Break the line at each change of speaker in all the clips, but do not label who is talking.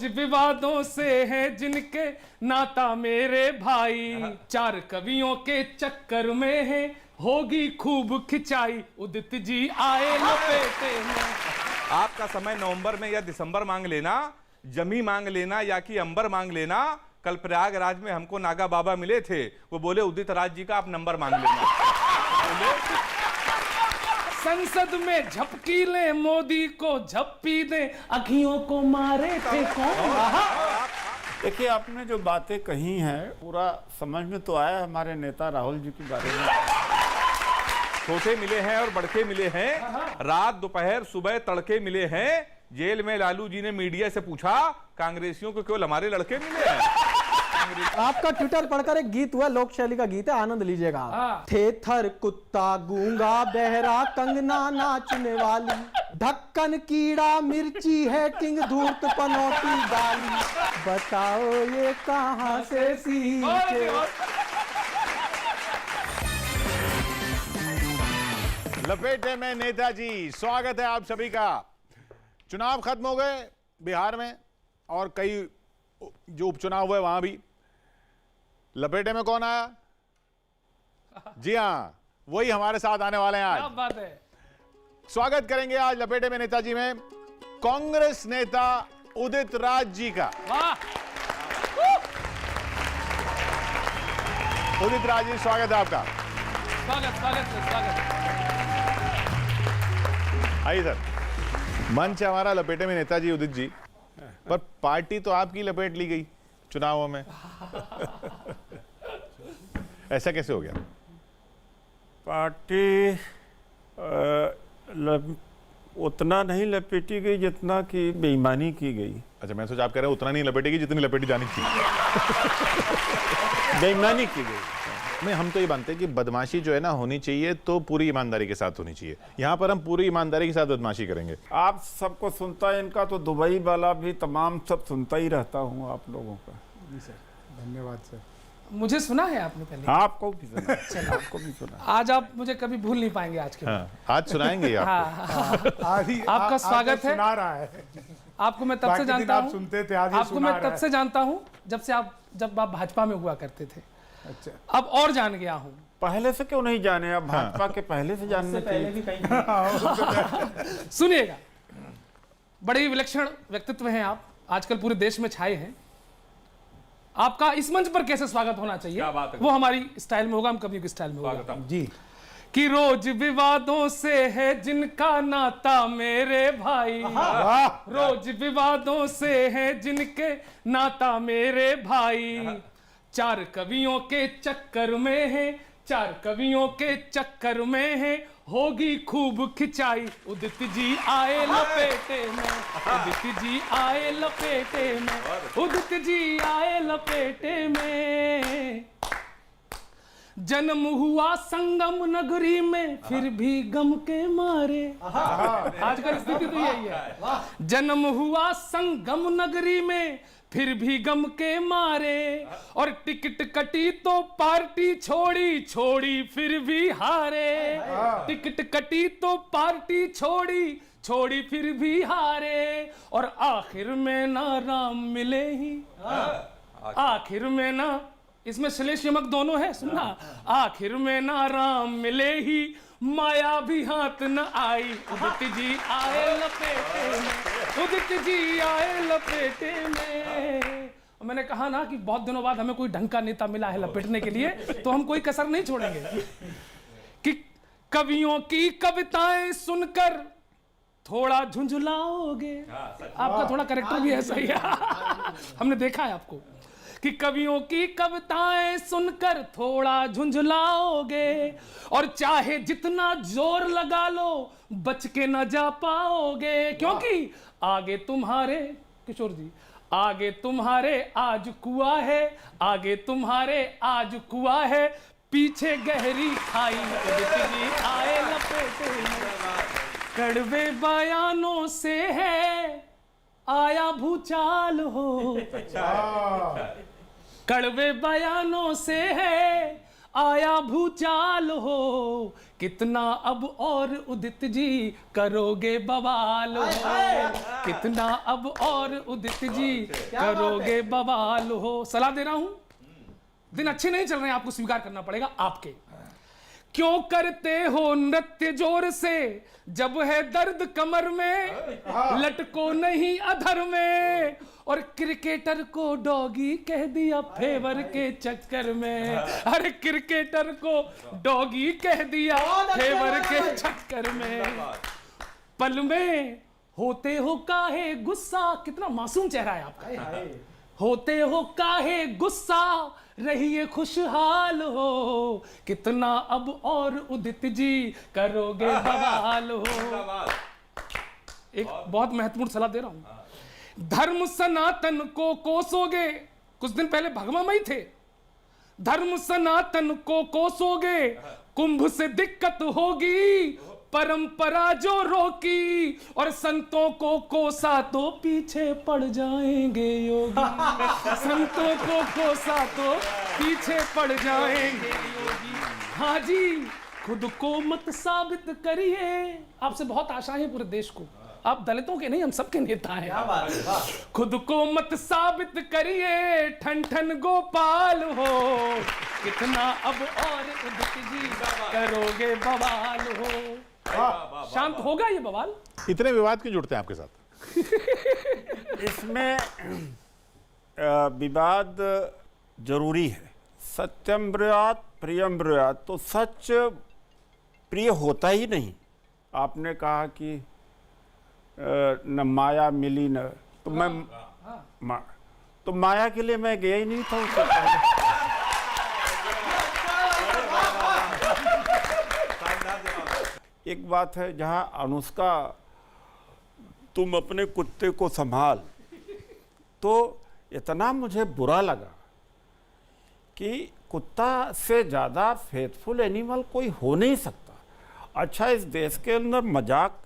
रोज विवादों से है जिनके नाता मेरे भाई, चार कवियों के चक्कर में है होगी खूब खिंचाई, उदित जी आए लपेटे में।
आपका समय नवंबर में या दिसंबर मांग लेना, जमी मांग लेना या कि अंबर मांग लेना। कल प्रयागराज में हमको नागा बाबा मिले थे, वो बोले उदित राज जी का आप नंबर मांग लेना।
संसद में झपकी ले मोदी को झप्पी दे, अखियों को मारे थे कौन।
देखिए, आपने जो बातें कही हैं पूरा समझ में तो आया हमारे नेता राहुल जी के बारे में।
छोटे मिले हैं और बड़के मिले हैं, रात दोपहर सुबह तड़के मिले हैं। जेल में लालू जी ने मीडिया से पूछा कांग्रेसियों को केवल हमारे लड़के मिले हैं।
आपका ट्विटर पढ़कर एक गीत हुआ, लोक शैली का गीत है, आनंद लीजिएगा। थेथर कुत्ता गूंगा बहरा कंगना नाचने वाली, ढक्कन कीड़ा मिर्ची है किंग धूर्त पनौती डाली, बताओ ये कहां से सीखे।
लपेटे में नेताजी, स्वागत है आप सभी का। चुनाव खत्म हो गए बिहार में और कई जो उपचुनाव हुए वहां भी। लपेटे में कौन आया? जी हाँ, वही हमारे साथ आने वाले हैं आज।
क्या बात है।
स्वागत करेंगे आज लपेटे में नेताजी में कांग्रेस नेता उदित राज जी का।
वाह।
उदित राज जी, स्वागत है आपका।
स्वागत स्वागत स्वागत।
आइए सर, मंच है हमारा लपेटे में नेताजी उदित जी, पर पार्टी तो आपकी लपेट ली गई चुनावों में। ऐसा कैसे हो गया?
पार्टी उतना नहीं लपेटी गई जितना कि बेईमानी की गई।
अच्छा, मैं सोचा आप कह रहे हैं उतना नहीं लपेटेगी जितनी लपेटी जानी थी।
बेईमानी की गई।
नहीं, हम तो ये मानते हैं कि बदमाशी जो है ना होनी चाहिए तो पूरी ईमानदारी के साथ होनी चाहिए। यहाँ पर हम पूरी ईमानदारी के साथ बदमाशी करेंगे।
आप सबको सुनता है, इनका तो दुबई वाला भी तमाम सब सुनता ही रहता हूँ आप लोगों का।
जी सर, धन्यवाद सर। मुझे सुना है आपने पहले?
आपको भी सुना। चलो, आपको भी सुना।
आज आप मुझे कभी भूल नहीं पाएंगे आज के।
हाँ, आज सुनाएंगे आपको।
आपका स्वागत है।
सुना रहा है।
आपको मैं तब से जानता हूँ,
सुनते थे, आज
आपको मैं तब से जानता हूँ जब आप भाजपा में हुआ करते थे।
अच्छा,
अब और जान गया हूँ।
पहले से क्यों नहीं जाने? अब भाजपा के पहले से जानने चाहिए।
सुनिएगा, बड़े ही विलक्षण व्यक्तित्व हैं आप, आजकल पूरे देश में छाए हैं। आपका इस मंच पर कैसे स्वागत होना चाहिए,
क्या बात है।
वो हमारी स्टाइल में होगा, हम कभी की स्टाइल में होगा।
जी,
कि रोज विवादों से है जिनका नाता मेरे भाई, रोज विवादों से है जिनके नाता मेरे भाई, चार कवियों के चक्कर में है, चार कवियों के चक्कर में है होगी खूब खिंचाई, उदित जी आए लपेटे में, उदित जी आए लपेटे में, उदित जी आए लपेटे में। जन्म हुआ संगम नगरी में फिर भी गम के मारे, आजकल स्थिति तो यही है। जन्म हुआ संगम नगरी में फिर भी गम के मारे, और टिकट कटी तो पार्टी छोड़ी, छोड़ी फिर भी हारे। टिकट कटी तो पार्टी छोड़ी, छोड़ी फिर भी हारे, और आखिर में ना राम मिले ही, आखिर में ना, इसमें श्लेष यमक दोनों है, सुनना। आखिर में ना राम मिले ही, माया भी हाथ न आई, उदित जी आए लपेटे में, उदित जी आए लपेटे में। और मैंने कहा ना कि बहुत दिनों बाद हमें कोई ढंग का नेता मिला है लपेटने के लिए, तो हम कोई कसर नहीं छोड़ेंगे। कि कवियों की कविताएं सुनकर थोड़ा झुंझुलाओगे, आपका थोड़ा कैरेक्टर भी ऐसा ही है। हमने देखा है आपको कि कवियों की कविताएं सुनकर थोड़ा झुंझुलाओगे, और चाहे जितना जोर लगा लो बच के न जा पाओगे, क्योंकि आगे तुम्हारे, किशोर जी, आगे तुम्हारे आज कुआं है, आगे तुम्हारे आज कुआं है, पीछे गहरी खाई, उदित जी आए लपेटे में। कड़वे बयानों से है आया भूचाल हो, कड़वे बयानों से है आया भूचाल हो, कितना अब और उदित जी करोगे बवाल हो, कितना अब और उदित जी करोगे बवाल हो। सलाह दे रहा हूं, दिन अच्छे नहीं चल रहे हैं, आपको स्वीकार करना पड़ेगा। आपके क्यों करते हो नृत्य जोर से, जब है दर्द कमर में, लटको नहीं अधर में, और क्रिकेटर को डॉगी कह दिया फेवर के चक्कर में। अरे क्रिकेटर को डॉगी कह दिया फेवर के चक्कर में। पल में होते हो काहे गुस्सा, कितना मासूम चेहरा है आपका। होते हो काहे गुस्सा, रहिए खुशहाल हो, कितना अब और उदित जी करोगे बवाल हो। एक बहुत महत्वपूर्ण सलाह दे रहा हूं, धर्म सनातन को कोसोगे, कुछ दिन पहले भगवामई थे, धर्म सनातन को कोसोगे, कुंभ से दिक्कत होगी, परंपरा जो रोकी, और संतों को कोसा तो पीछे पड़ जाएंगे योगी, संतों को कोसा तो पीछे पड़ जाएंगे योगी। हाँ जी, खुद को मत साबित करिए, आपसे बहुत आशा है पूरे देश को, आप दलितों के नहीं हम सबके नेता हैं। खुद को मत साबित करिए, ठन ठन गोपाल हो, कितना अब और उदित जी करोगे बवाल हो। शांत होगा ये बवाल?
इतने विवाद क्यों जुड़ते हैं आपके साथ?
इसमें विवाद जरूरी है। सत्यम ब्रूयात प्रियम ब्रूयात, तो सच प्रिय होता ही नहीं। आपने कहा कि न माया मिली न, तो मैं तो माया के लिए मैं गया ही नहीं था उससे पहले। एक बात है, जहां अनुष्का तुम अपने कुत्ते को संभाल, तो इतना मुझे बुरा लगा कि कुत्ता से ज़्यादा फेथफुल एनिमल कोई हो नहीं सकता। अच्छा, इस देश के अंदर मजाक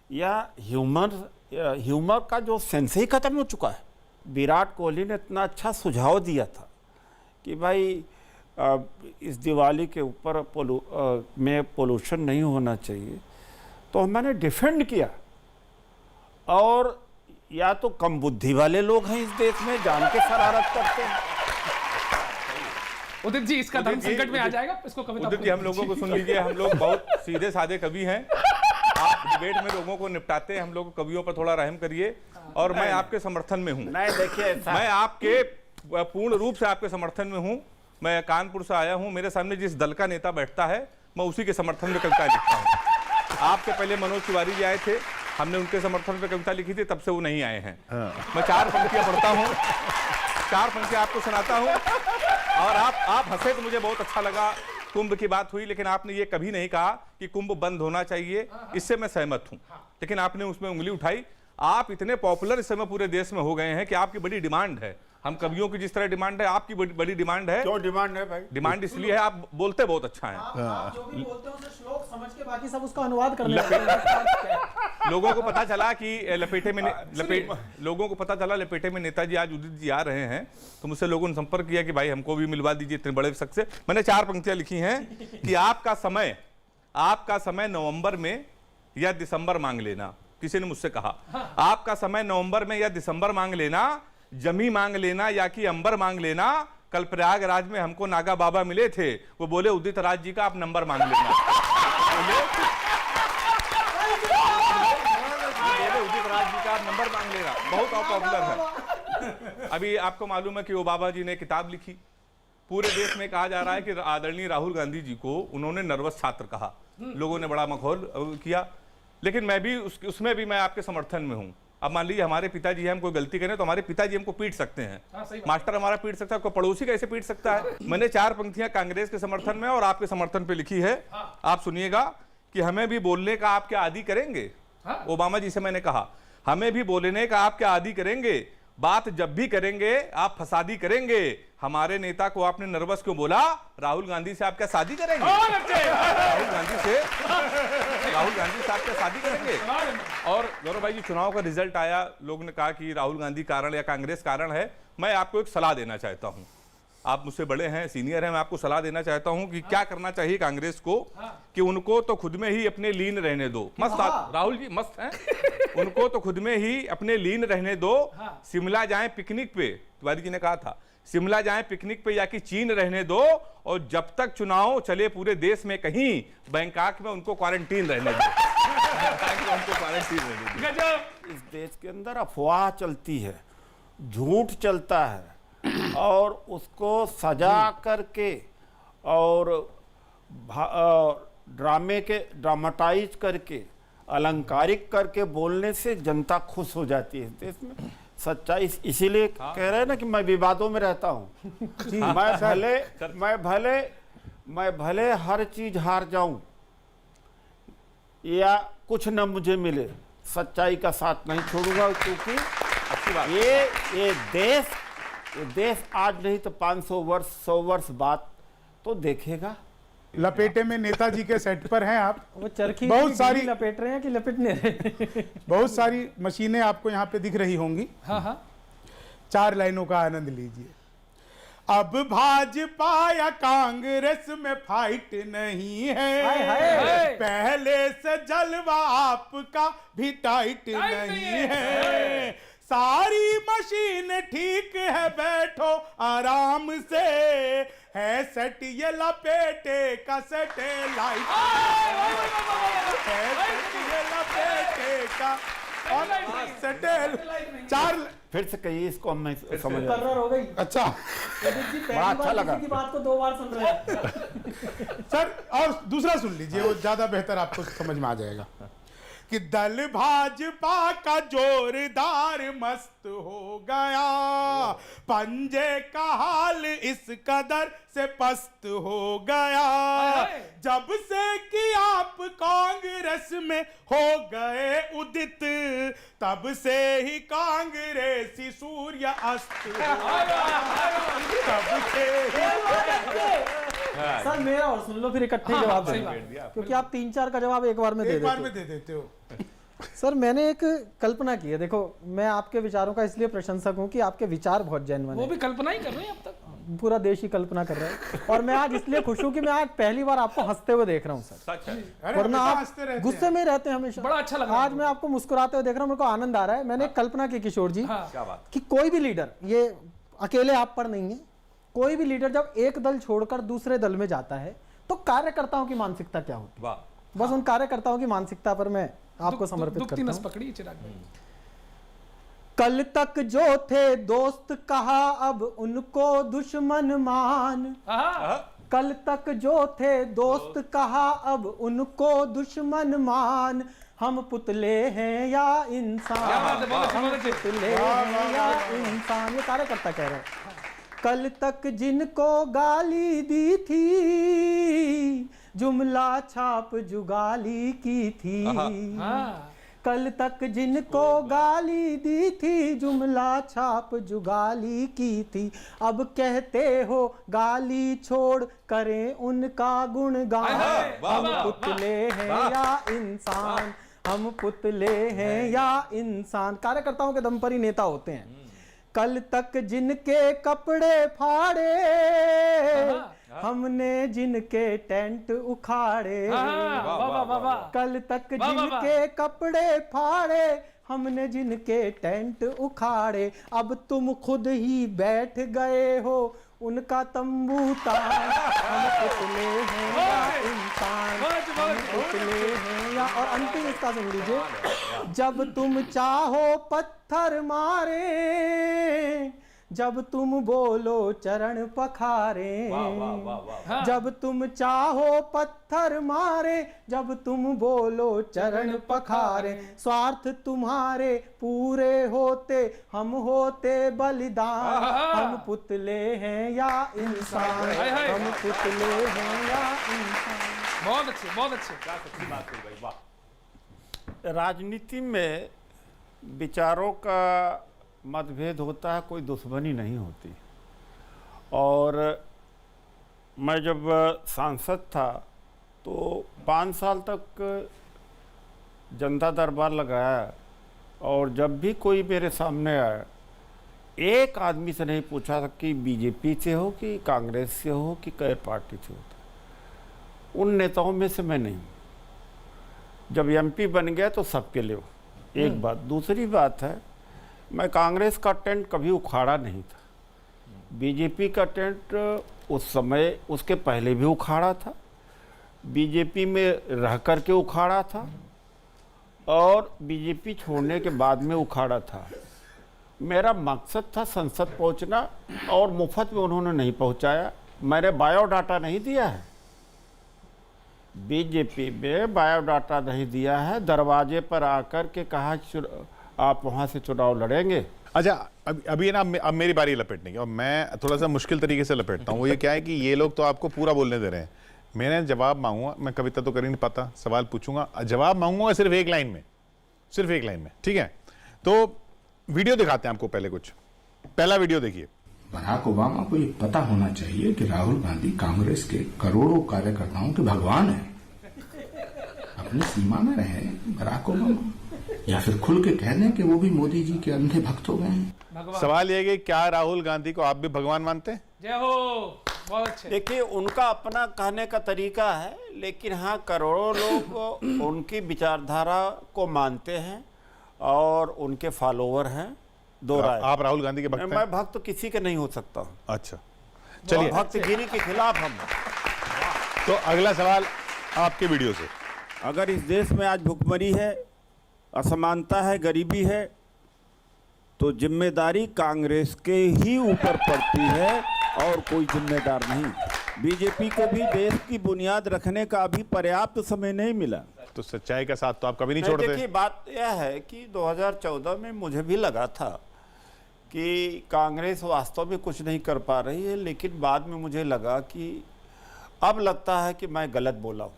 या ह्यूमर का जो सेंस ही खत्म हो चुका है। विराट कोहली ने इतना अच्छा सुझाव दिया था कि भाई इस दिवाली के ऊपर में पोल्यूशन नहीं होना चाहिए, तो मैंने डिफेंड किया। और या तो कम बुद्धि वाले लोग हैं इस देश में, जान के शरारत करते हैं।
उदित जी, इसका धर्म संकट में आ जाएगा, इसको कविता।
उदित जी, हम लोगों को सुन लीजिए, हम लोग बहुत सीधे साधे कवि हैं, आप डिबेट में लोगों को निपटाते हैं, हम लोग कवियों पर थोड़ा रहम करिए। और मैं आपके समर्थन में हूं,
नहीं देखिए,
मैं आपके पूर्ण रूप से आपके समर्थन में हूं। मैं कानपुर से आया हूं, मेरे सामने जिस दल का नेता बैठता है मैं उसी के समर्थन में कविता लिखता हूं। आपसे पहले मनोज तिवारी जी आए थे, हमने उनके समर्थन में कविता लिखी थी, तब से वो नहीं आए हैं। मैं 4 पंक्तियां पढ़ता हूं, 4 पंक्तियां आपको सुनाता हूं, और आप हंसे तो मुझे बहुत अच्छा लगा। कुंभ की बात हुई, लेकिन आपने ये कभी नहीं कहा कि कुंभ बंद होना चाहिए, इससे मैं सहमत हूं, लेकिन आपने उसमें उंगली उठाई। आप इतने पॉपुलर इस समय पूरे देश में हो गए हैं कि आपकी बड़ी डिमांड है। हम कवियों की जिस तरह डिमांड है, आपकी बड़ी डिमांड है।
क्यों डिमांड है भाई?
डिमांड इसलिए है, आप बोलते बहुत अच्छा हैं।
आप जो भी बोलते हो उसे श्लोक समझ के बाकी सब उसका अनुवाद करने लगते हैं।
लोगों को पता चला कि लोगों को पता चला लपेटे में नेताजी आज उदित जी आ रहे हैं, तो मुझसे लोगों ने संपर्क किया कि भाई हमको भी मिलवा दीजिए इतने बड़े शख्स से। मैंने 4 पंक्तियां लिखी हैं कि आपका समय नवंबर में या दिसंबर मांग लेना। किसी ने मुझसे कहा आपका समय नवंबर में या दिसंबर मांग लेना, जमी मांग लेना या कि अंबर मांग लेना। कल प्रयागराज में हमको नागा बाबा मिले थे, वो बोले उदित राज जी का आप नंबर मांग लेना। उदित राज जी का आप नंबर मांग लेना, बहुत पॉपुलर है। अभी आपको मालूम है कि ओबामा जी ने किताब लिखी, पूरे देश में कहा जा रहा है कि आदरणीय राहुल गांधी जी को उन्होंने नर्वस छात्र कहा, लोगों ने बड़ा मखौल किया, लेकिन मैं भी उसमें भी मैं आपके समर्थन में हूं। अब मान लीजिए हमारे पिताजी हम कोई गलती करें तो हमारे पिताजी हमको पीट सकते हैं, मास्टर हमारा पीट सकता है, कोई पड़ोसी कैसे पीट सकता है। मैंने 4 पंक्तियां कांग्रेस के समर्थन में और आपके समर्थन पे लिखी है, आप सुनिएगा कि हमें भी बोलने का आप क्या आदी करेंगे। ओबामा जी से मैंने कहा हमें भी बोलने का आप क्या आदी करेंगे, बात जब भी करेंगे आप फसादी करेंगे। हमारे नेता को आपने नर्वस क्यों बोला, राहुल गांधी से आप क्या शादी करेंगे? राहुल गांधी से आप क्या शादी करेंगे? और गौरव भाई जी, चुनाव का रिजल्ट आया, लोग ने कहा कि राहुल गांधी कारण या कांग्रेस कारण है। मैं आपको एक सलाह देना चाहता हूं, आप मुझसे बड़े हैं, सीनियर हैं, मैं आपको सलाह देना चाहता हूं कि क्या करना चाहिए कांग्रेस को कि उनको तो खुद में ही अपने लीन रहने दो। मस्त राहुल जी मस्त हैं। उनको तो खुद में ही अपने लीन रहने दो। शिमला जाएं पिकनिक पे, तिवारी जी ने कहा था, शिमला जाएं पिकनिक पे या कि चीन रहने दो, और जब तक चुनाव चले पूरे देश में कहीं बैंकॉक में उनको क्वारंटीन रहने दो। उनको क्वारंटीन रहने दो।
इस देश के अंदर अफवाह चलती है, झूठ चलता है, और उसको सजा करके और ड्रामेटाइज करके, अलंकारिक करके बोलने से जनता खुश हो जाती है देश में। सच्चाई इसीलिए कह रहे हैं ना कि मैं विवादों में रहता हूँ। मैं भले हर चीज हार जाऊं या कुछ न मुझे मिले, सच्चाई का साथ नहीं छोड़ूंगा, क्योंकि ये देश आज नहीं तो 500 वर्ष 100 वर्ष बाद तो देखेगा।
लपेटे में नेताजी के सेट पर हैं आप।
वो चरखी
बहुत सारी
लपेट रहे हैं कि लपेटने रहे?
बहुत सारी मशीनें आपको यहाँ पे दिख रही होंगी।
हाँ हाँ
4 लाइनों का आनंद लीजिए। अब भाजपा या कांग्रेस में फाइट नहीं है,
हाय हाय।
पहले से जलवा आपका भी टाइट नहीं है। सारी मशीन ठीक है, बैठो आराम से, है सेट ये लपेटे का सैटेलाइट, है सेट ये लपेटे का और सैटेलाइट। 4
फिर से कहिए इसको, हम नहीं समझ आया।
मुकर्रर हो गई।
अच्छा
बड़ा अच्छा लगा।
किसी की बात को 2 बार सुन रहे हैं।
सर, और दूसरा सुन लीजिए, वो ज्यादा बेहतर आपको समझ में आ जाएगा कि दल भाजपा का जोरदार मस्त हो गया, पंजे का हाल इस कदर से पस्त हो गया, जब से कि आप कांग्रेस में हो गए उदित, तब से ही कांग्रेसी सूर्य अस्त हो गया, तब से ही।
सर मेरा और सुन लो, फिर इकट्ठे जवाब
सही
देंगे, क्योंकि आप 3-4 का जवाब एक बार में दे
एक बार
देते
में दे देते हो।
हो। सर मैंने एक कल्पना की है, देखो मैं आपके विचारों का इसलिए प्रशंसक हूँ कि आपके विचार बहुत जेन्युइन
वो
है।
भी कल्पना ही कर रहे हैं अब तक।
पूरा देश ही कल्पना कर रहा है, और मैं आज इसलिए खुश हूँ कि मैं आज पहली बार आपको हंसते हुए देख रहा हूँ सर।
सच है।
अरे
वरना
हमेशा
आप
हंसते रहते
गुस्से
हैं।
में रहते हैं हमेशा।
बड़ा अच्छा लग रहा है।
आज मैं आपको मुस्कुराते हुए देख रहा हूँ, मेरे को आनंद आ रहा है। मैंने एक कल्पना की किशोर जी,
हाँ।
क्या बात।
कि कोई भी लीडर, ये अकेले आप पर नहीं है, कोई भी लीडर जब एक दल छोड़कर दूसरे दल में जाता है तो कार्यकर्ताओं की मानसिकता क्या होती है,
वाह।
बस उन कार्यकर्ताओं की मानसिकता पर मैं आपको समर्पित
दुखती
करता
नस
हूं।
पकड़ी चिराग भाई।
कल तक जो थे दोस्त कहा अब उनको दुश्मन मान,
हाँ
कल तक जो थे दोस्त कहा अब उनको दुश्मन मान, हम पुतले हैं या
क्या
इंसान,
बात है, बहुत अच्छी, बहुत अच्छी।
पुतले हैं या इंसान, ये कार्यकर्ता कह रहे हैं। कल तक जिनको गाली दी थी, जुमला छाप जुगाली की थी,
हाँ
कल तक जिनको गाली दी थी, जुमला छाप जुगाली की थी, अब कहते हो गाली छोड़ करें उनका गुणगान,
हाय, वाह,
हम
वाह,
पुतले हैं या इंसान, हम पुतले हैं या इंसान। कार्यकर्ताओं के दम पर ही नेता होते हैं। कल तक जिनके कपड़े फाड़े, हमने जिनके टेंट उखाड़े,
हाँ, वाह वाह वाह वाह।
कल तक
वाह, वाह, वाह।
जिनके कपड़े फाड़े, हमने जिनके टेंट उखाड़े, अब तुम खुद ही बैठ गए हो उनका तंबू तान, हम पुतले हैं या इंसान, हम पुतले हैं या। और अंतिम इसका सुन लीजिए, जब तुम चाहो पत्थर मारे, जब तुम बोलो चरण पखारे, जब तुम चाहो पत्थर मारे, जब तुम बोलो चरण पखारे, स्वार्थ तुम्हारे पूरे होते हम होते बलिदान, हम पुतले हैं या इंसान,
हाय, हाय।
हम पुतले हैं या इंसान।
बहुत अच्छे, बहुत अच्छे।
राजनीति में विचारों का मतभेद होता है, कोई दुश्मनी नहीं होती। और मैं जब सांसद था तो 5 साल तक जनता दरबार लगाया, और जब भी कोई मेरे सामने आया एक आदमी से नहीं पूछा कि बीजेपी से हो कि कांग्रेस से हो कि कई पार्टी से हो। उन नेताओं में से मैं नहीं हूँ। जब एमपी बन गया तो सबके लिए हो। एक बात। दूसरी बात है, मैं कांग्रेस का टेंट कभी उखाड़ा नहीं था। बीजेपी का टेंट उस समय, उसके पहले भी उखाड़ा था, बीजेपी में रह कर के उखाड़ा था और बीजेपी छोड़ने के बाद में उखाड़ा था। मेरा मकसद था संसद पहुंचना और मुफ्त में उन्होंने नहीं पहुंचाया। मैंने बायोडाटा नहीं दिया है, बीजेपी में बायोडाटा नहीं दिया है। दरवाजे पर आकर के कहा आप वहां से चुनाव लड़ेंगे।
अच्छा, अभी ना अब मेरी बारी लपेटने की, और मैं थोड़ा सा मुश्किल तरीके से लपेटता हूँ। वो ये क्या है कि ये लोग तो आपको पूरा बोलने दे रहे हैं, मैंने जवाब मांगूंगा। मैं कविता तो कर ही नहीं पाता, सवाल पूछूंगा, जवाब मांगूंगा सिर्फ एक लाइन में, सिर्फ एक लाइन में, ठीक है? तो वीडियो दिखाते हैं आपको। पहले कुछ पहला वीडियो देखिए।
बराक ओबामा को ये पता होना चाहिए कि राहुल गांधी कांग्रेस के करोड़ों कार्यकर्ताओं के भगवान हैं। अपनी सीमा में रहे बराक ओबामा, या फिर खुल के कह दें कि वो भी मोदी जी के अंधे भक्त हो गए हैं।
सवाल ये कि क्या राहुल गांधी को आप भी भगवान मानते हैं?
जय हो, बहुत अच्छे।
देखिए, उनका अपना कहने का तरीका है, लेकिन हाँ, करोड़ों लोग उनकी विचारधारा को मानते हैं और उनके फॉलोवर हैं। दो राय।
आप राहुल गांधी के भक्त हैं?
मैं भक्त किसी के नहीं हो सकता हूं।
अच्छा, चलिए।
भक्तगिरी के खिलाफ हम।
तो अगला सवाल आपके वीडियो से।
अगर इस देश में आज भुखमरी है, असमानता है, गरीबी है, तो जिम्मेदारी कांग्रेस के ही ऊपर पड़ती है और कोई जिम्मेदार नहीं। बीजेपी को भी देश की बुनियाद रखने का अभी पर्याप्त समय नहीं मिला।
तो सच्चाई का साथ तो आप कभी नहीं छोड़ते।
देखिए, बात यह है कि 2014 में मुझे भी लगा था कि कांग्रेस वास्तव में कुछ नहीं कर पा रही है, लेकिन बाद में मुझे लगा कि अब लगता है कि मैं गलत बोला हूँ।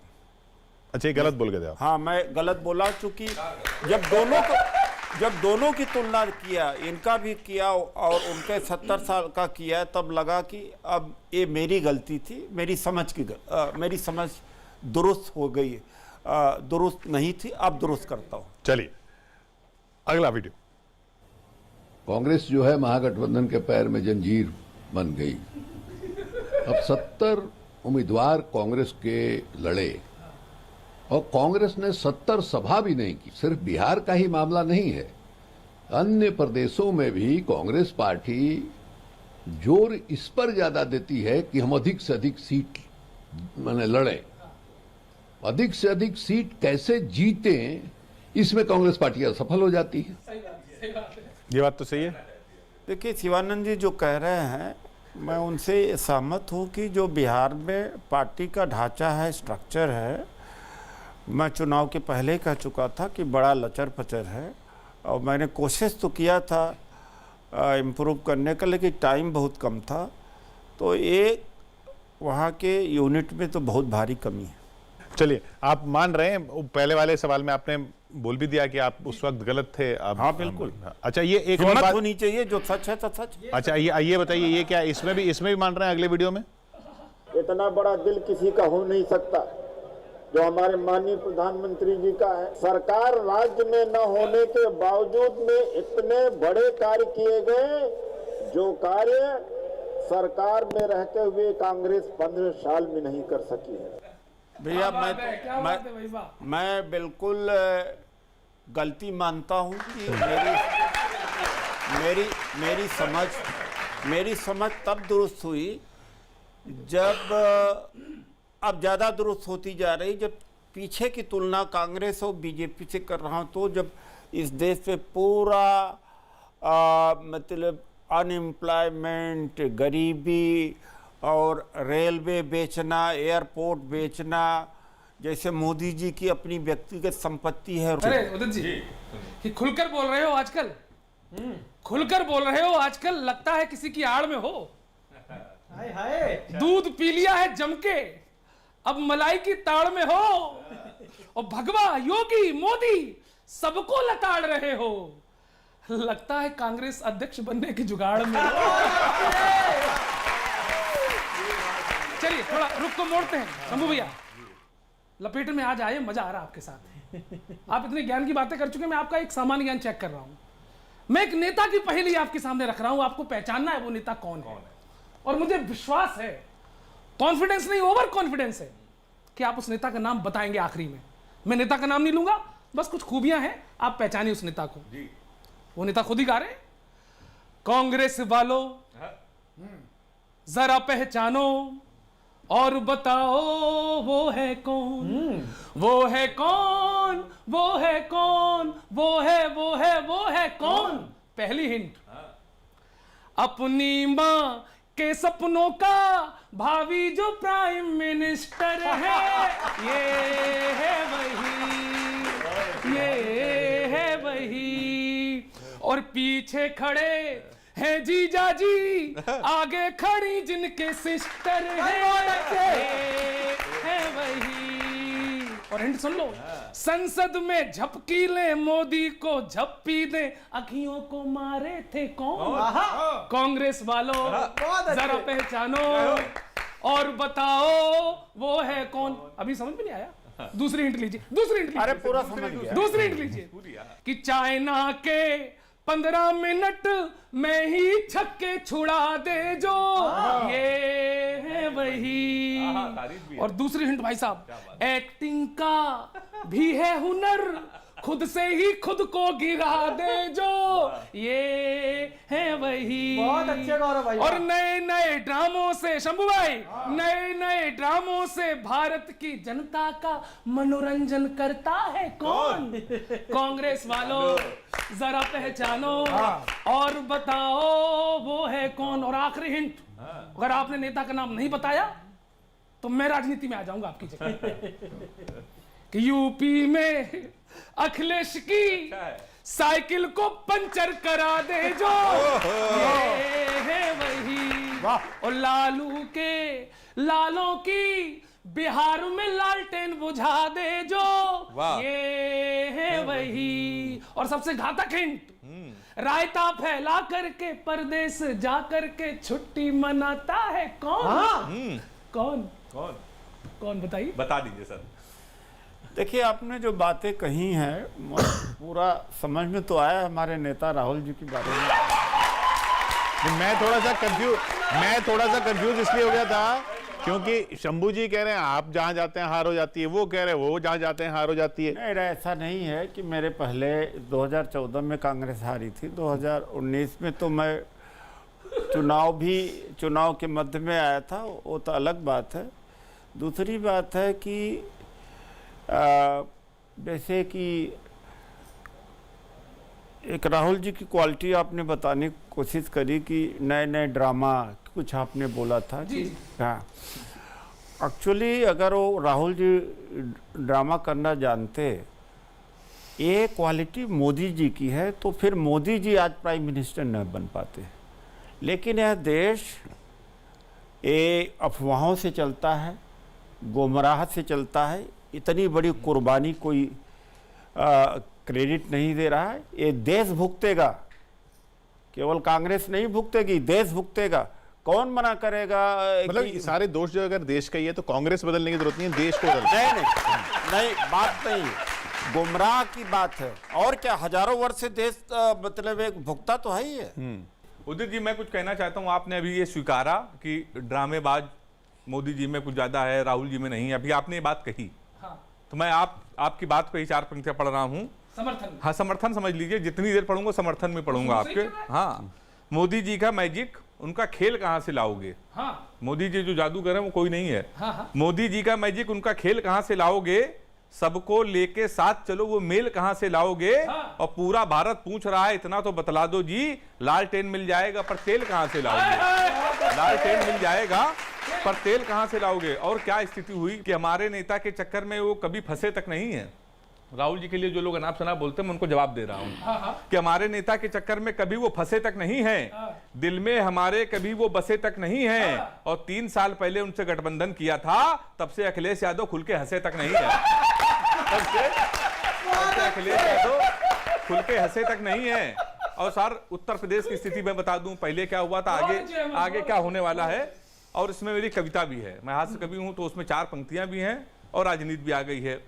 अच्छा, ये गलत बोल गए थे आप?
हाँ, मैं गलत बोला, चूंकि जब दोनों की तुलना किया, इनका भी किया और उनके 70 साल का किया, तब लगा कि अब ये मेरी गलती थी, मेरी समझ दुरुस्त हो गई, दुरुस्त नहीं थी, अब दुरुस्त करता हूँ।
चलिए अगला वीडियो।
कांग्रेस जो है महागठबंधन के पैर में जंजीर बन गई। अब 70 उम्मीदवार कांग्रेस के लड़े और कांग्रेस ने 70 सभा भी नहीं की। सिर्फ बिहार का ही मामला नहीं है, अन्य प्रदेशों में भी कांग्रेस पार्टी जोर इस पर ज्यादा देती है कि हम अधिक से अधिक सीट लड़ें। अधिक से अधिक सीट कैसे जीतें, इसमें कांग्रेस पार्टी असफल हो जाती है।
ये बात तो सही है।
देखिए, शिवानंद जी जो कह रहे हैं, मैं उनसे सहमत हूँ कि जो बिहार में पार्टी का ढांचा है, स्ट्रक्चर है, मैं चुनाव के पहले कह चुका था कि बड़ा लचर पचर है और मैंने कोशिश तो किया था इम्प्रूव करने का, लेकिन टाइम बहुत कम था। तो ये वहाँ के यूनिट में तो बहुत भारी कमी है।
चलिए, आप मान रहे हैं, पहले वाले सवाल में आपने बोल भी दिया कि आप उस वक्त गलत थे।
हाँ, बिल्कुल।
अच्छा, ये एक और
हिम्मत
बात
होनी चाहिए, जो सच है तो सच।
अच्छा, ये बताइए, ये क्या इसमें भी मान रहे हैं अगले वीडियो में?
इतना बड़ा दिल किसी का हो नहीं सकता जो हमारे माननीय प्रधानमंत्री जी का है। सरकार राज्य में न होने के बावजूद में इतने बड़े कार्य किए गए, जो कार्य सरकार में रहते हुए कांग्रेस 15 साल में नहीं कर सकी है।
भैया, मैं बिल्कुल गलती मानता हूं कि मेरी समझ तब दुरुस्त हुई जब अब ज़्यादा दुरुस्त होती जा रही, जब पीछे की तुलना कांग्रेस और बीजेपी से कर रहा हूं, तो जब इस देश में पूरा मतलब अनएम्प्लॉयमेंट, गरीबी और रेलवे बेचना, एयरपोर्ट बेचना, जैसे मोदी जी की अपनी व्यक्तिगत संपत्ति है।
अरे उदित जी, कि खुलकर बोल रहे हो आजकल, खुलकर बोल रहे हो आजकल, लगता है किसी की आड़ में हो।
हाय हाय,
दूध पी लिया है जम के, अब मलाई की ताड़ में हो, और भगवा, योगी, मोदी सबको लताड़ रहे हो। लगता है कांग्रेस अध्यक्ष बनने की जुगाड़ में। चलिए थोड़ा रुख को मोड़ते हैं। शंभू भैया, लपेट में आज आए, मजा आ रहा है आपके साथ। आप इतने ज्ञान की बातें कर चुके हैं, मैं आपका एक सामान्य ज्ञान चेक कर रहा हूं। मैं एक नेता की पहेली आपके सामने रख रहा हूं, आपको पहचानना है वो नेता कौन है। और मुझे विश्वास है, कॉन्फिडेंस नहीं ओवर कॉन्फिडेंस है कि आप उस नेता का नाम बताएंगे आखिरी में। मैं नेता का नाम नहीं लूंगा, बस कुछ खूबियां हैं, आप पहचानिए उस नेता को। वो नेता खुद ही गा रहे हैं, कांग्रेस वालों जरा पहचानो और बताओ वो है कौन, वो है कौन, वो है कौन, वो है कौन। पहली हिंट, अपनी मां के सपनों का भावी जो प्राइम मिनिस्टर है, ये है वही, ये है वही। और पीछे खड़े हैं जीजा जी, आगे खड़ी जिनके सिस्टर है वही। और हिंट सुन लो, संसद में झपकी ले मोदी को झप्पी दे, अखियों को मारे थे कौन? कांग्रेस वालों जरा पहचानो और बताओ वो है कौन। अभी समझ में नहीं आया? दूसरी हिंट लीजिए, दूसरी हिंट लीजिए।
अरे पूरा समझ गया।
दूसरी हिंट लीजिए कि चाइना के 15 मिनट में ही छक्के छुड़ा दे जो, ये है वही। और दूसरी हिंट भाई साहब, एक्टिंग का भी है हुनर, खुद से ही खुद को गिरा दे जो, ये है वही।
बहुत अच्छे गौरव भाई।
और नए नए ड्रामों से, शंभू भाई, नए नए ड्रामों से भारत की जनता का मनोरंजन करता है कौन? कांग्रेस वालों जरा पहचानो और बताओ वो है कौन। और आखिरी हिंट, अगर आपने नेता का नाम नहीं बताया तो मैं राजनीति में आ जाऊंगा आपकी जगह। कि यूपी में अखिलेश की साइकिल को पंचर करा दे जो, ये है वही। और लालों की बिहार में लालटेन बुझा दे जो, ये है वही। और सबसे घातक हिंट, रायता फैला करके परदेश जा करके छुट्टी मनाता है कौन? कौन
कौन
कौन बताइए,
बता दीजिए सर।
देखिए, आपने जो बातें कही हैं पूरा समझ में तो आया हमारे नेता राहुल जी के बारे में।
मैं थोड़ा सा कंफ्यूज इसलिए हो गया था क्योंकि शंभू जी कह रहे हैं आप जहां जाते हैं हार हो जाती है, वो कह रहे हैं वो जहां जाते हैं हार हो जाती है।
नहीं, ऐसा नहीं है कि मेरे पहले 2014 में कांग्रेस हारी थी, 2019 में तो मैं चुनाव के मध्य में आया था, वो तो अलग बात है। दूसरी बात है कि जैसे कि एक राहुल जी की क्वालिटी आपने बताने की कोशिश करी कि नए नए ड्रामा कुछ आपने बोला था कि हाँ, एक्चुअली अगर वो राहुल जी ड्रामा करना जानते, ये क्वालिटी मोदी जी की है, तो फिर मोदी जी आज प्राइम मिनिस्टर न बन पाते। लेकिन यह देश ये अफवाहों से चलता है, गुमराहट से चलता है, इतनी बड़ी कुर्बानी कोई क्रेडिट नहीं दे रहा है। ये देश भुगतेगा, केवल कांग्रेस नहीं भुगतेगी, देश भुगतेगा। कौन मना करेगा?
मतलब सारे दोष जो अगर देश का ही है तो कांग्रेस बदलने की जरूरत नहीं है, देश को बदलना।
नहीं, बात नहीं, गुमराह की बात है। और क्या, हजारों वर्ष से देश मतलब एक भुगता तो है ही है।
उदित जी, मैं कुछ कहना चाहता हूं। आपने अभी ये स्वीकारा कि ड्रामेबाज मोदी जी में कुछ ज्यादा है, राहुल जी में नहीं है। अभी आपने ये बात कही, तो मैं आपकी बात को ही 4 पंक्तियां पढ़ रहा हूं।
समर्थन,
हाँ, समर्थन समझ लीजिए, जितनी देर पढ़ूंगा समर्थन में पढ़ूंगा आपके। हाँ, मोदी जी का मैजिक, उनका खेल कहां से लाओगे?
हाँ।
मोदी जी जो जादूगर है वो कोई नहीं है।
हाँ।
मोदी जी का मैजिक, उनका खेल कहां से लाओगे? सबको लेके साथ चलो, वो मेल कहां से लाओगे? और पूरा भारत पूछ रहा है, इतना तो बतला दो जी, लालटेन मिल जाएगा पर तेल कहां से लाओगे? लालटेन मिल जाएगा पर तेल कहां से लाओगे? और क्या स्थिति हुई कि हमारे नेता के चक्कर में वो कभी फंसे तक नहीं है। राहुल जी के लिए जो लोग अनाप शनाप बोलते हैं, मैं उनको जवाब दे रहा हूं कि हमारे नेता के चक्कर में कभी वो फंसे तक नहीं है, दिल में हमारे कभी वो बसे तक नहीं है। और 3 साल पहले उनसे गठबंधन किया था, तब से अखिलेश यादव खुल के हंसे तक नहीं है। तब से अखिलेश यादव खुल के हंसे तक नहीं है। और सर, उत्तर प्रदेश की स्थिति मैं बता दूं, पहले क्या हुआ था, आगे क्या होने वाला है। और इसमें मेरी कविता भी है, मैं हास्य कवि हूं, तो उसमें 4 पंक्तियां भी हैं और राजनीति भी आ गई है।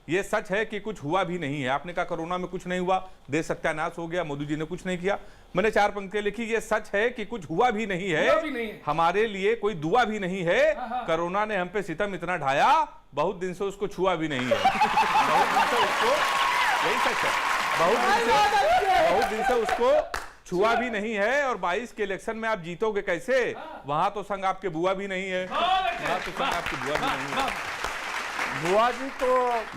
ये सच है कि कुछ हुआ भी नहीं है। आपने कहा कोरोना में कुछ नहीं हुआ, देश सत्यानाश हो गया, मोदी जी ने कुछ नहीं किया। मैंने 4 पंक्तियां लिखी, ये सच है कि कुछ हुआ भी नहीं है,
हुआ भी नहीं है।
हमारे लिए कोई दुआ भी नहीं है, कोरोना ने हम पे सितम इतना ढाया, बहुत दिन से उसको छुआ भी नहीं है। बहुत दिन से उसको, यही सच है, बहुत दिन से उसको छुआ भी नहीं है। और 22 के इलेक्शन में आप जीतोगे कैसे? वहां तो संग आपके बुआ भी नहीं है, वहां तो संग आपकी बुआ भी नहीं है।
बुआ जी तो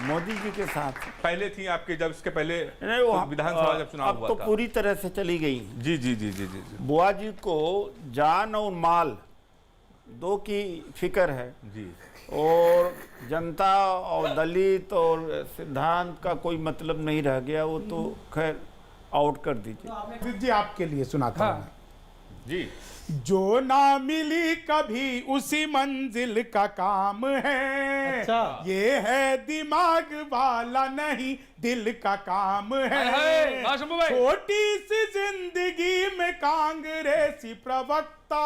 मोदी जी के साथ
पहले थी आपके, जब इसके पहले
नहीं, वो
विधानसभा जब चुनाव
अब
हुआ
तो
था।
पूरी तरह से चली गई।
जी जी जी जी जी जी
बुआ जी को जान और माल दो की फिक्र है,
जी।
और जनता और दलित और सिद्धांत का कोई मतलब नहीं रह गया, वो तो खैर आउट कर दीजिए।
जी आपके लिए सुनाता हूं मैं।
जी।
जो ना मिली कभी उसी मंजिल का काम है।
अच्छा।
ये है दिमाग वाला नहीं दिल का काम है।
वाह शंभू भाई।
छोटी सी जिंदगी में कांग्रेसी प्रवक्ता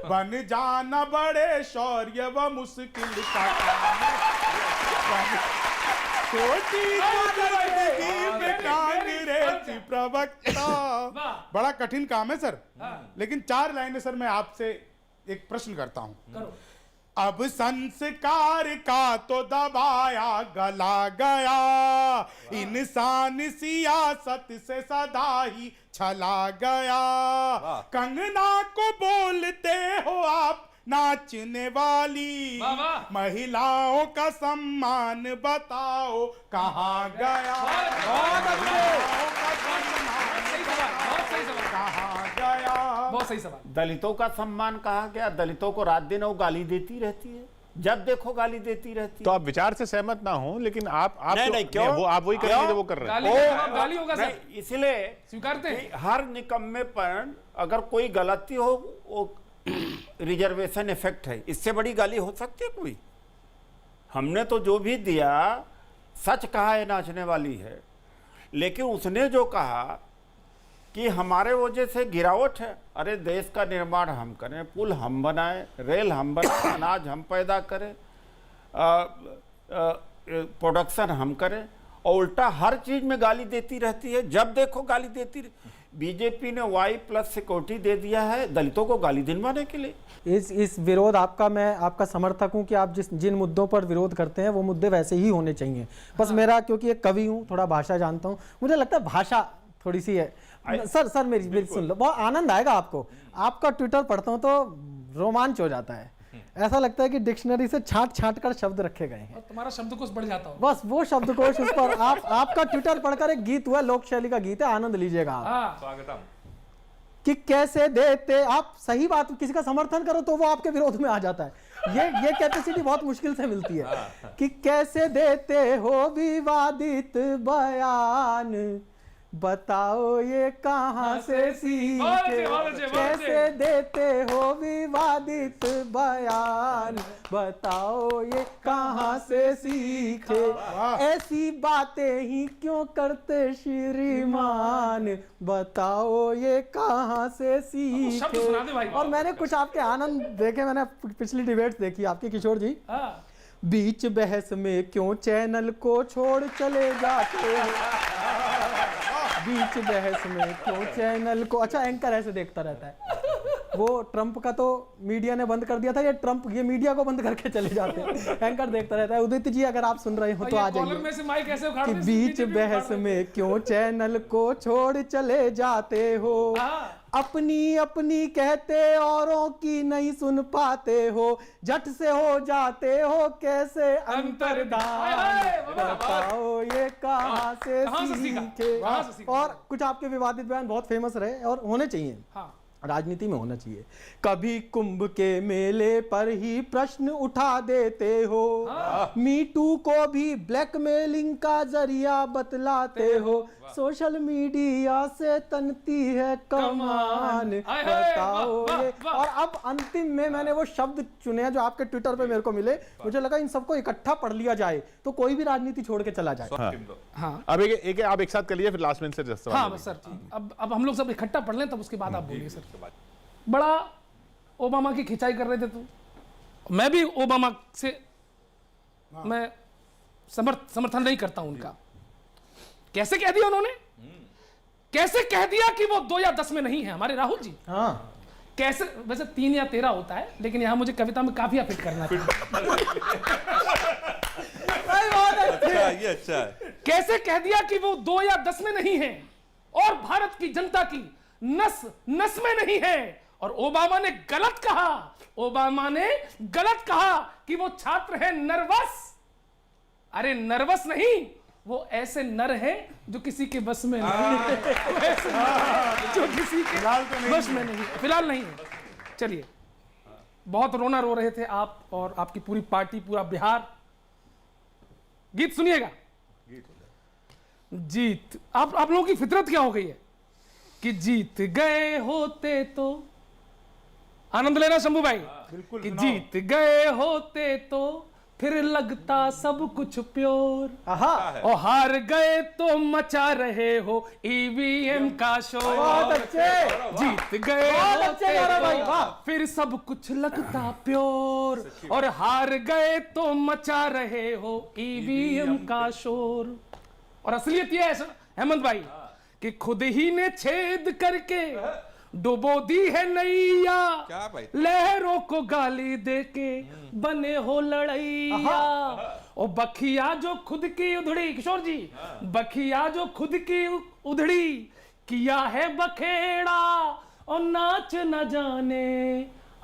बन जाना बड़े शौर्य व मुश्किल का काम है। छोटी सी जिंदगी में कांग्रेसी प्रवक्ता, बड़ा कठिन काम है सर। लेकिन 4 लाइनें सर मैं आपसे एक प्रश्न करता हूं। अब संस्कार का तो दबाया गला गया, इंसान सियासत से सदा ही छला गया। कंगना को बोलते हो आप नाचने वाली, महिलाओं का सम्मान बताओ कहाँ गया? कहाँ गया?
बहुत सही सवाल।
दलितों का सम्मान कहा गया? दलितों को रात दिन वो गाली देती रहती है, जब देखो गाली देती रहती
तो
है।
आप विचार से सहमत ना हो, लेकिन आप
नहीं,
तो-
नहीं, क्यों?
वो आप वही करेंगे
क्यों?
जो वो कर रहे हैं।
गाली का जवाब गाली होगा सर,
नहीं, इसलिए
स्वीकारते हैं।
कि हर निकम्मेपन, अगर कोई गलती हो वो रिजर्वेशन इफेक्ट है, इससे बड़ी गाली हो सकती है कोई? हमने तो जो भी दिया सच कहा है, नाचने वाली है। लेकिन उसने जो कहा कि हमारे वजह से गिरावट है, अरे देश का निर्माण हम करें, पुल हम बनाएं, रेल हम बनाएं, अनाज हम पैदा करें, प्रोडक्शन हम करें, और उल्टा हर चीज में गाली देती रहती है, जब देखो गाली देती। बीजेपी ने Y+ सिक्योरिटी दे दिया है दलितों को गाली दिलवाने के लिए।
इस विरोध आपका, मैं आपका समर्थक हूं कि आप जिन मुद्दों पर विरोध करते हैं वो मुद्दे वैसे ही होने चाहिए। बस मेरा, क्योंकि एक कवि हूं, थोड़ा भाषा जानता हूं, मुझे लगता है भाषा थोड़ी सी है। सर मेरी सुन लो, बहुत आनंद आएगा आपको। आपका ट्विटर पढ़ता हूं तो रोमांच हो जाता है, ऐसा लगता है कि डिक्शनरी से छांट कर शब्द रखे गए हैं।
और तुम्हारा शब्दकोश बढ़ जाता हो।
बस वो शब्दकोश, उस पर आपका ट्विटर पढ़कर एक गीत हुआ, लोक शैली का गीत है, आनंद लीजिएगा आप।
स्वागतम।
कि कैसे देते आप, सही बात, किसी का समर्थन करो तो वो आपके विरोध में आ जाता है। ये कैपेसिटी बहुत मुश्किल से मिलती है। कि कैसे देते हो विवादित बयान, बताओ ये कहां से सीखे। कैसे देते हो विवादित बयान, बताओ ये कहां से सीखे। ऐसी बातें ही क्यों करते श्रीमान, बताओ ये कहां से
शब्द सुना दे भाई।
सीखे। और मैंने कुछ आपके आनंद देखे, मैंने पिछली डिबेट देखी आपकी किशोर जी। बीच बहस में क्यों चैनल को छोड़ चले जाते हो, बीच बहस में क्यों चैनल को। अच्छा, एंकर ऐसे देखता रहता है। वो ट्रंप का तो मीडिया ने बंद कर दिया था, ये मीडिया को बंद करके चले जाते हैं। एंकर देखता रहता है। उदित जी अगर आप सुन रहे हो तो आ जाइए। कि बीच बहस में क्यों चैनल को छोड़ चले जाते हो, अपनी अपनी कहते औरों की नहीं सुन पाते हो, झट से हो जाते हो कैसे अंतर्धान, बताओ ये कहां से सीखे। और कुछ आपके विवादित बयान बहुत फेमस रहे और होने चाहिए, राजनीति में होना चाहिए। कभी कुंभ के मेले पर ही प्रश्न उठा देते हो, मी टू को भी ब्लैकमेलिंग का जरिया बतलाते हो, सोशल मीडिया से तनती है कमान, बताओ ये। और अब अंतिम में मैंने वो शब्द चुने हैं जो आपके ट्विटर पे मेरे को मिले, मुझे लगा इन सबको इकट्ठा पढ़ लिया जाए तो कोई भी राजनीति छोड़ के चला जाए।
अब एक आप एक साथ कर लीजिए, फिर लास्ट में से जस्ट
हाँ बस सर, अब हम लोग सब इकट्ठा पढ़ लें तब उसके बाद आप बोलिए सर। बड़ा ओबामा की खिंचाई कर रहे थे, तो मैं भी ओबामा से मैं समर्थन नहीं करता उनका। कैसे कह दिया उन्होंने, कैसे कह दिया कि वो 2 या 10 में नहीं है हमारे राहुल जी।
हाँ
कैसे, वैसे 3 या 13 होता है, लेकिन यहां मुझे कविता में काफिया फिट करना था।
अच्छा, ये अच्छा है।
कैसे कह दिया कि वो 2 या 10 में नहीं है और भारत की जनता की नस नस में नहीं है। और ओबामा ने गलत कहा, ओबामा ने गलत कहा कि वो छात्र है नर्वस। अरे नर्वस नहीं, वो ऐसे नर है जो किसी के बस में नहीं है। वो ऐसे नर जो किसी के बस में नहीं है, फिलहाल नहीं है। चलिए, बहुत रोना रो रहे थे आप और आपकी पूरी पार्टी, पूरा बिहार। गीत सुनिएगा। जीत, आप लोगों की फितरत क्या हो गई है कि जीत गए होते तो, आनंद लेना शंभू भाई, कि जीत गए होते तो फिर लगता सब कुछ प्योर, और हार गए तो मचा रहे हो ईवीएम का शोर।
बहुत अच्छे,
जीत गए होते तो फिर सब कुछ लगता प्योर, और हार गए तो मचा रहे हो ईवीएम का शोर। और असलियत यह है हेमंत भाई कि खुद ही ने छेद करके डुबो दी है नैया,
क्या भाई?
लहरों को गाली देके बने हो लड़ैया। और बखिया जो खुद की उधड़ी, किशोर जी, बखिया जो खुद की उधड़ी किया है बखेड़ा, और नाच न जाने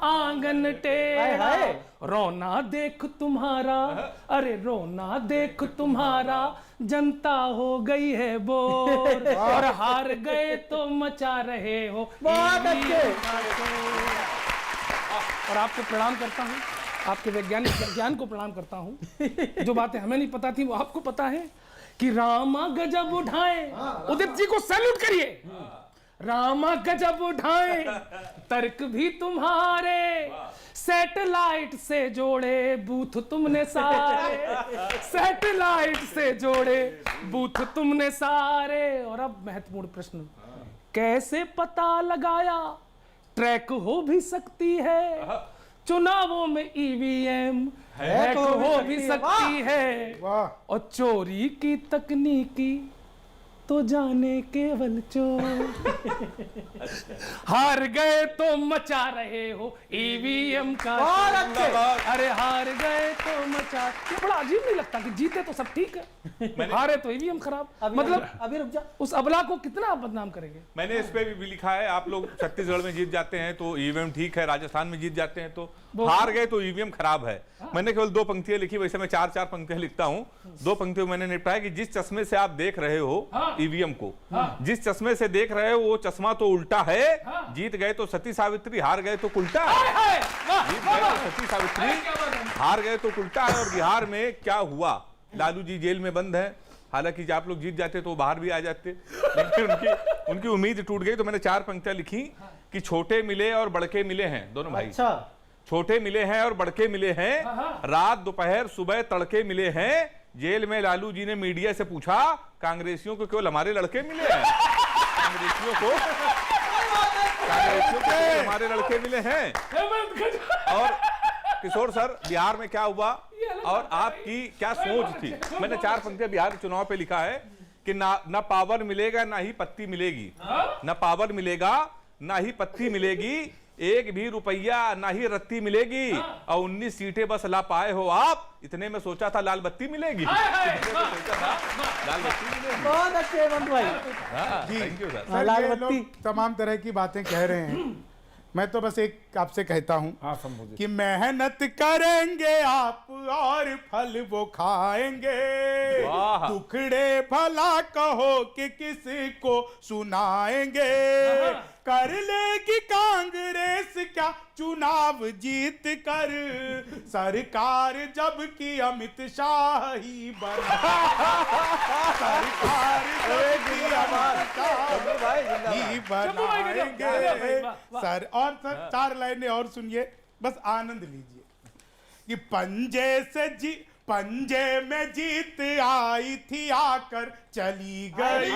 आंगन टेढ़ा। रोना देख तुम्हारा, अरे रोना देख तुम्हारा, जनता हो गई है बोर, और हार गए तो मचा रहे हो।
बहुत अच्छे।
और आपको प्रणाम करता हूँ, आपके वैज्ञानिक ज्ञान को प्रणाम करता हूँ। जो बातें हमें नहीं पता थी वो आपको पता है कि रामा गजब उठाए। उदित जी को सैल्यूट करिए। रामा गजब उठाए, तर्क भी तुम्हारे, सैटेलाइट से जोड़े बूथ तुमने सारे, सैटेलाइट से जोड़े बूथ तुमने सारे। और अब महत्वपूर्ण प्रश्न, कैसे पता लगाया ट्रैक हो भी सकती है, चुनावों में ईवीएम हैक हो भी सकती है, और चोरी की तकनीकी तो जाने केवल चोर। हार गए तो मचा रहे हो ईवीएम का। अरे हार गए तो मचा, ये बड़ा अजीब नहीं लगता कि जीते तो सब ठीक है, हारे तो ईवीएम खराब। मतलब
अभी रुक जा,
उस अबला को कितना आप बदनाम करेंगे।
मैंने इस पे भी लिखा है, आप लोग छत्तीसगढ़ में जीत जाते हैं तो ईवीएम ठीक है, राजस्थान में जीत जाते हैं तो हार गए तो ईवीएम खराब है। मैंने केवल 2 पंक्तियां लिखी, वैसे मैं 4-4 पंक्तियां लिखता हूं। 2 पंक्तियों मैंने निपटाया कि जिस चश्मे से आप देख रहे हो ईवीएम को, जिस चश्मे से देख रहे हो वो चश्मा तो उल्टा है। जीत गए तो सती सावित्री, हार गए तो उल्टा है। जीत गए तो सती सावित्री, हार गए तो उल्टा है। और बिहार में क्या हुआ, लालू जी जेल में बंद है, हालांकि जब आप लोग जीत जाते तो बाहर भी आ जाते, लेकिन उनकी उम्मीद टूट गई। तो मैंने 4 पंक्तियां लिखी कि छोटे मिले और बड़के मिले हैं दोनों भाई।
अच्छा,
छोटे मिले हैं और बड़के मिले हैं, रात दोपहर सुबह तड़के मिले हैं। जेल में लालू जी ने मीडिया से पूछा, कांग्रेसियों को केवल हमारे लड़के मिले हैं? कांग्रेसियों को हमारे लड़के मिले हैं। और किशोर सर, बिहार में क्या हुआ और आपकी क्या सोच थी? मैंने 4 पंक्तियां बिहार चुनाव पे लिखा है कि ना पावर मिलेगा ना ही पत्ती मिलेगी, ना पावर मिलेगा ना ही पत्ती मिलेगी, एक भी रुपया ना ही रत्ती मिलेगी, और 19 सीटें बस ला पाए हो आप। इतने में सोचा था लाल बत्ती मिलेगी, लाल बत्ती मिलेगी।
बहुत अच्छे हेमंत भाई।
Thank you sir.
सर, ये लोग तमाम तरह की बातें कह रहे हैं, मैं तो बस एक आपसे कहता हूं कि मेहनत करेंगे आप और फल वो खाएंगे। दुखड़े भला कहो कि किसी को सुनाएंगे। कर लेगी कांग्रेस क्या चुनाव जीत कर, सरकार जब की अमित शाह ही बना, सरकार जब की अमित शाह ही बनाएंगे। सर, और सर 4 लाइनें और सुनिए, बस आनंद लीजिए कि पंजे में जीत आई थी आकर चली गई,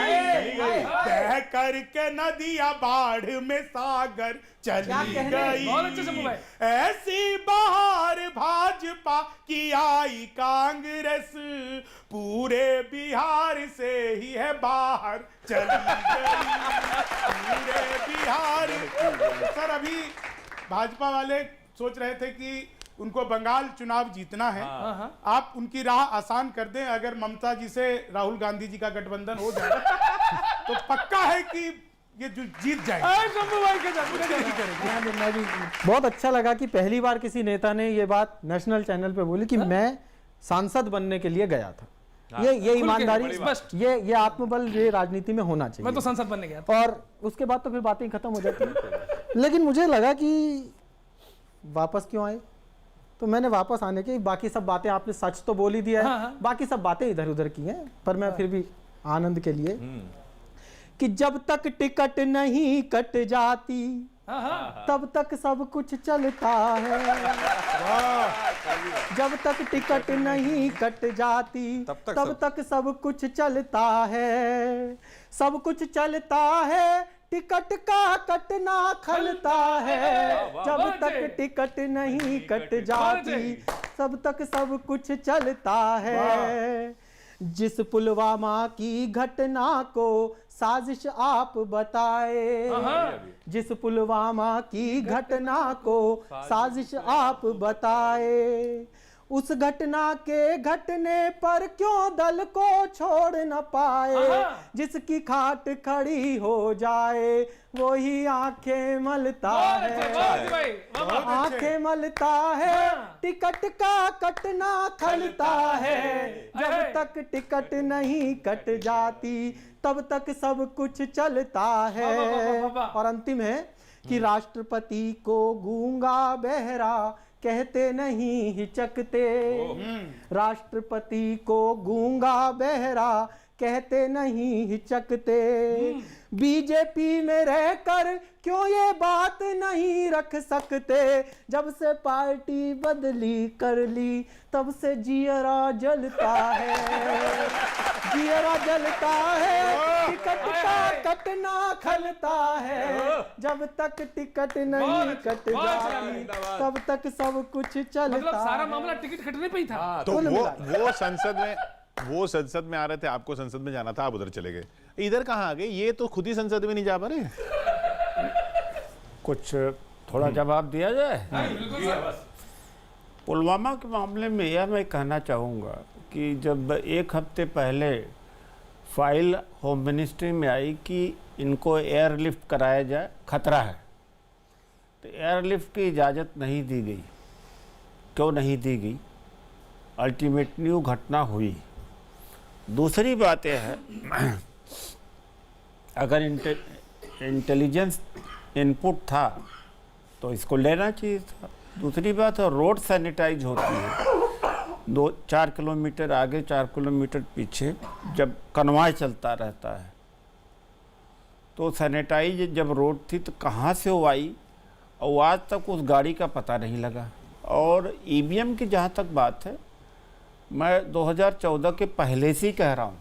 बह करके नदियां बाढ़ में सागर चली
बहुत अच्छे से
गई।
बोला।
ऐसी बहार भाजपा की आई कांग्रेस, पूरे बिहार से ही है बाहर चली गई, पूरे बिहार। सर अभी भाजपा वाले सोच रहे थे कि उनको बंगाल चुनाव जीतना है, आप उनकी राह आसान कर दें। अगर ममता जी से राहुल गांधी जी का गठबंधन हो जाए तो पक्का है कि ये जो जीत जाएगा।
मैं भी बहुत अच्छा लगा कि पहली बार किसी नेता ने ये बात नेशनल चैनल पे बोली कि मैं सांसद बनने के लिए गया था। ये ईमानदारी, ये आत्मबल ये राजनीति में होना चाहिए।
मैं तो सांसद बनने गया था।
और उसके बाद तो फिर बातें खत्म हो जाती हैं। लेकिन मुझे लगा कि वापस क्यों आए, तो मैंने वापस आने की, बाकी सब बातें आपने सच तो बोल ही दिया है, बाकी सब बातें इधर उधर की हैं, पर मैं फिर भी आनंद के लिए कि जब तक टिकट नहीं कट जाती तब तक सब कुछ चलता है, जब तक टिकट नहीं कट जाती तब तक सब कुछ चलता है, सब कुछ चलता है, टिकट का कटना खलता है, जब तक टिकट नहीं कट जाती तब तक सब कुछ चलता है। जिस पुलवामा की घटना को साजिश आप बताए, जिस पुलवामा की घटना को साजिश आप बताए, उस घटना के घटने पर क्यों दल को छोड़ न पाए, जिसकी खाट खड़ी हो जाए वही आंखें मलता है, आंखें मलता है, टिकट का कटना खलता है, जब तक टिकट नहीं कट जाती तब तक सब कुछ चलता है। और अंतिम है कि राष्ट्रपति को गूंगा बहरा कहते नहीं हिचकते, राष्ट्रपति को गूंगा बहरा कहते नहीं हिचकते, बीजेपी में रहकर क्यों ये बात नहीं रख सकते, जब से पार्टी बदली कर ली तब से जियरा जलता है, जियरा जलता है, टिकट का कटना खलता है, जब तक टिकट नहीं कट जाती तब तक सब कुछ चलता।
मतलब सारा मामला टिकट कटने पे ही था।
तो वो संसद में आ रहे थे, आपको संसद में जाना था, आप उधर चले गए, इधर कहाँ आ गए? ये तो खुद ही संसद में नहीं जा पा रहे।
कुछ थोड़ा जवाब दिया जाए। पुलवामा के मामले में यह मैं कहना चाहूँगा कि जब एक हफ्ते पहले फाइल होम मिनिस्ट्री में आई कि इनको एयरलिफ्ट कराया जाए, खतरा है, तो एयरलिफ्ट की इजाज़त नहीं दी गई। क्यों नहीं दी गई? अल्टीमेटली वो घटना हुई। दूसरी बात यह है, अगर इंटेलिजेंस इनपुट था तो इसको लेना चाहिए था। दूसरी बात है, रोड सैनिटाइज होती है 2-4 किलोमीटर आगे 4 किलोमीटर पीछे, जब कन्वाय चलता रहता है, तो सैनिटाइज जब रोड थी तो कहाँ से वो आई और आज तक उस गाड़ी का पता नहीं लगा। और ईवीएम की जहाँ तक बात है, मैं 2014 के पहले से ही कह रहा हूँ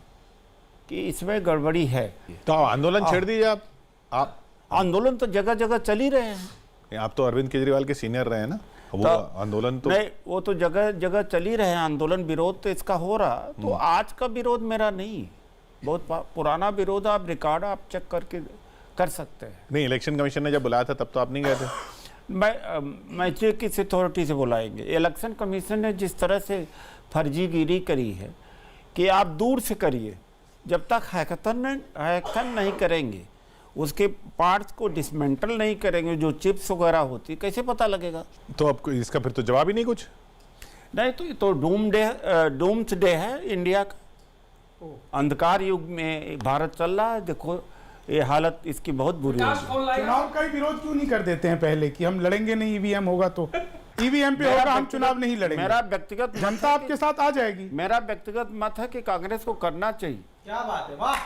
कि इसमें गड़बड़ी है।
तो आंदोलन छेड़ दीजिए आप
आंदोलन तो जगह जगह चल ही रहे हैं।
आप तो अरविंद केजरीवाल के सीनियर रहे हैं ना, वो आंदोलन तो
नहीं, वो तो जगह जगह चल ही रहे हैं आंदोलन, विरोध तो इसका हो रहा। तो आज का विरोध मेरा नहीं, बहुत पुराना विरोध, आप रिकॉर्ड आप चेक करके कर सकते हैं।
नहीं, इलेक्शन कमीशन ने जब बुलाया था तब तो आप नहीं गए थे।
मैं किस अथॉरिटी से बुलाएंगे? इलेक्शन कमीशन ने जिस तरह से फर्जीगिरी करी है कि आप दूर से करिए, जब तक हैकथन नहीं करेंगे, उसके पार्ट्स को डिसमेंटल नहीं करेंगे, जो चिप्स वगैरह होती, कैसे पता लगेगा?
तो अब इसका फिर तो जवाब ही नहीं कुछ।
नहीं तो ये तो डूम्स डे है इंडिया का। अंधकार युग में भारत चल रहा है। देखो ये हालत इसकी बहुत बुरी है।
चुनाव का ही विरोध क्यों नहीं कर देते हैं पहले कि हम लड़ेंगे नहीं, ईवीएम होगा तो ईवीएम पे होगा, हम चुनाव नहीं लड़ेंगे।
मेरा व्यक्तिगत
जनता आपके साथ आ जाएगी।
मेरा व्यक्तिगत मत है कि कांग्रेस को करना चाहिए।
क्या बात है, वाह,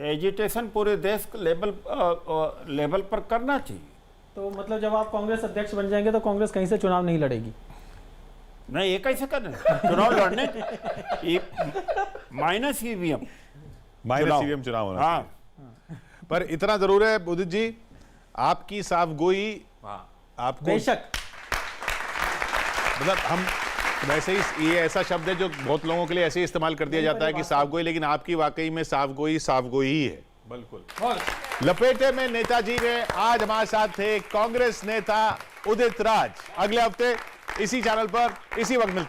एजिटेशन पूरे देश के लेवल पर करना चाहिए।
तो मतलब जब आप कांग्रेस अध्यक्ष बन जाएंगे तो कांग्रेस कहीं से चुनाव नहीं लड़ेगी?
नहीं, ये कैसे कर रहे हैं? चुनाव लड़ने माइनस ईवीएम,
माइनस ईवीएम चुनाव होना
हाँ।
चाहिए। पर इतना जरूर है उदित जी, आपकी साफगोई आपको,
बेशक,
मतलब हम वैसे ही, ये ऐसा शब्द है जो बहुत लोगों के लिए ऐसे ही इस्तेमाल कर दिया जाता है कि साफगोई, लेकिन आपकी वाकई में साफगोई साफगोई ही है। बिल्कुल। लपेटे में नेताजी में आज हमारे साथ थे कांग्रेस नेता उदित राज। अगले हफ्ते इसी चैनल पर इसी वक्त मिलते हैं।